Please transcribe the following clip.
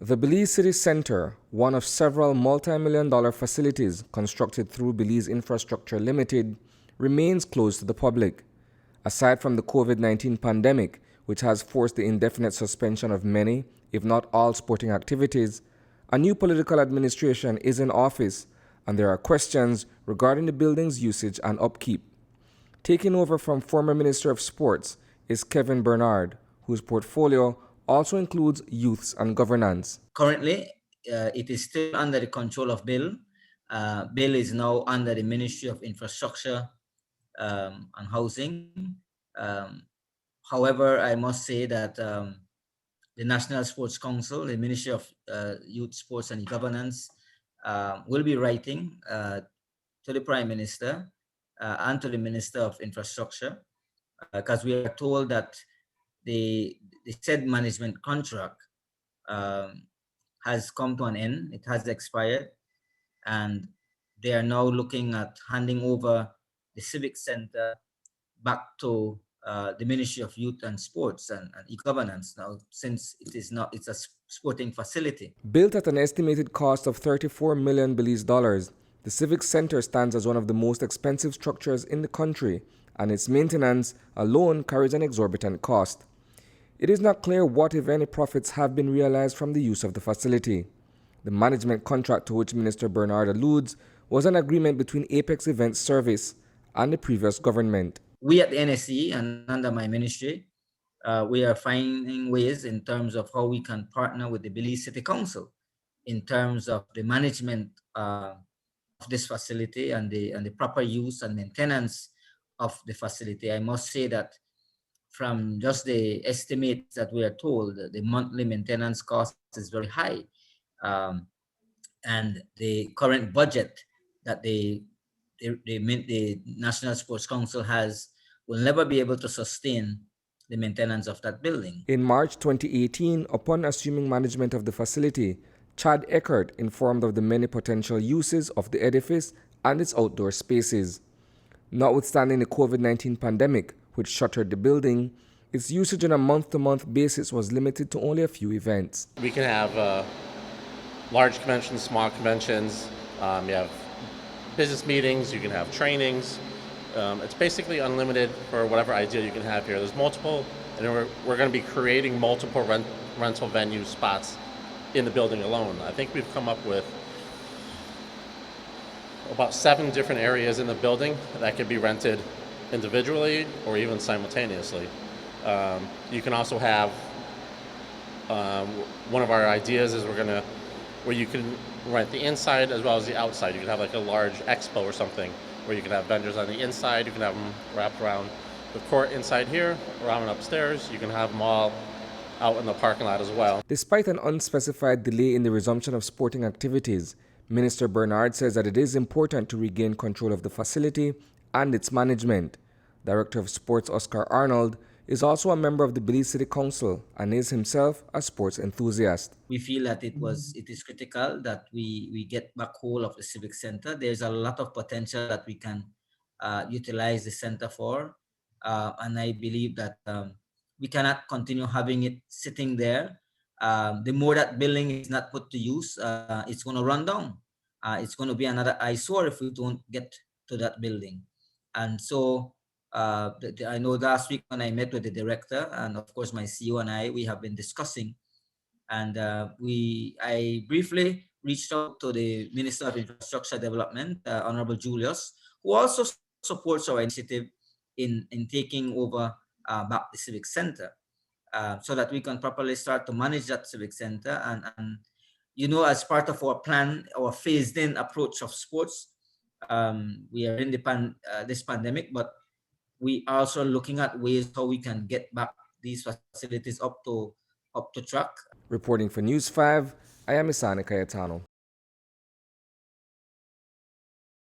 The Belize City Center, one of several multi-million-dollar facilities constructed through Belize Infrastructure Limited, remains closed to the public. Aside from the COVID-19 pandemic, which has forced the indefinite suspension of many, if not all, sporting activities, a new political administration is in office, and there are questions regarding the building's usage and upkeep. Taking over from former Minister of Sports is Kevin Bernard, whose portfolio also includes youths and governance. Currently, it is still under the control of Bill. Bill is now under the Ministry of Infrastructure and Housing. However, I must say that the National Sports Council, the Ministry of Youth, Sports and Governance, will be writing to the Prime Minister and to the Minister of Infrastructure, because we are told that the said management contract has come to an end. It has expired, and they are now looking at handing over the Civic Center back to the Ministry of Youth and Sports and E-Governance now, since it's a sporting facility. Built at an estimated cost of 34 million Belize dollars, the Civic Center stands as one of the most expensive structures in the country, and its maintenance alone carries an exorbitant cost. It is not clear what, if any, profits have been realized from the use of the facility. The management contract to which Minister Bernard alludes was an agreement between Apex Events Service and the previous government. We at the NSC and under my ministry, we are finding ways in terms of how we can partner with the Belize City Council in terms of the management of this facility and the proper use and maintenance of the facility. I must say that from just the estimates that we are told, the monthly maintenance cost is very high. And the current budget that the National Sports Council has will never be able to sustain the maintenance of that building. In March 2018, upon assuming management of the facility, Chad Eckert informed of the many potential uses of the edifice and its outdoor spaces. Notwithstanding the COVID-19 pandemic, which shuttered the building, its usage on a month-to-month basis was limited to only a few events. We can have large conventions, small conventions, you have business meetings, you can have trainings. It's basically unlimited for whatever idea you can have here. There's multiple, and we're going to be creating multiple rental venue spots in the building alone. I think we've come up with about 7 different areas in the building that could be rented individually or even simultaneously. You can also have, one of our ideas is where you can rent the inside as well as the outside. You can have like a large expo or something where you can have vendors on the inside, you can have them wrapped around the court inside here, around and upstairs. You can have them all out in the parking lot as well. Despite an unspecified delay in the resumption of sporting activities, Minister Bernard says that it is important to regain control of the facility and its management. Director of Sports Oscar Arnold is also a member of the Belize City Council and is himself a sports enthusiast. We feel that it is critical that we get back hold of the Civic Center. There's a lot of potential that we can utilize the center for, and I believe that we cannot continue having it sitting there. The more that building is not put to use, it's going to run down. It's going to be another eyesore if we don't get to that building. And so I know last week when I met with the director and of course my CEO and I, we have been discussing, and I briefly reached out to the Minister of Infrastructure Development, Honorable Julius, who also supports our initiative in taking over back the Civic Center, so that we can properly start to manage that Civic Center. And you know, as part of our plan, our phased-in approach of sports, we are in this pandemic, but we are also looking at ways how we can get back these facilities up to track. Reporting for News 5, I am Isani Cayetano.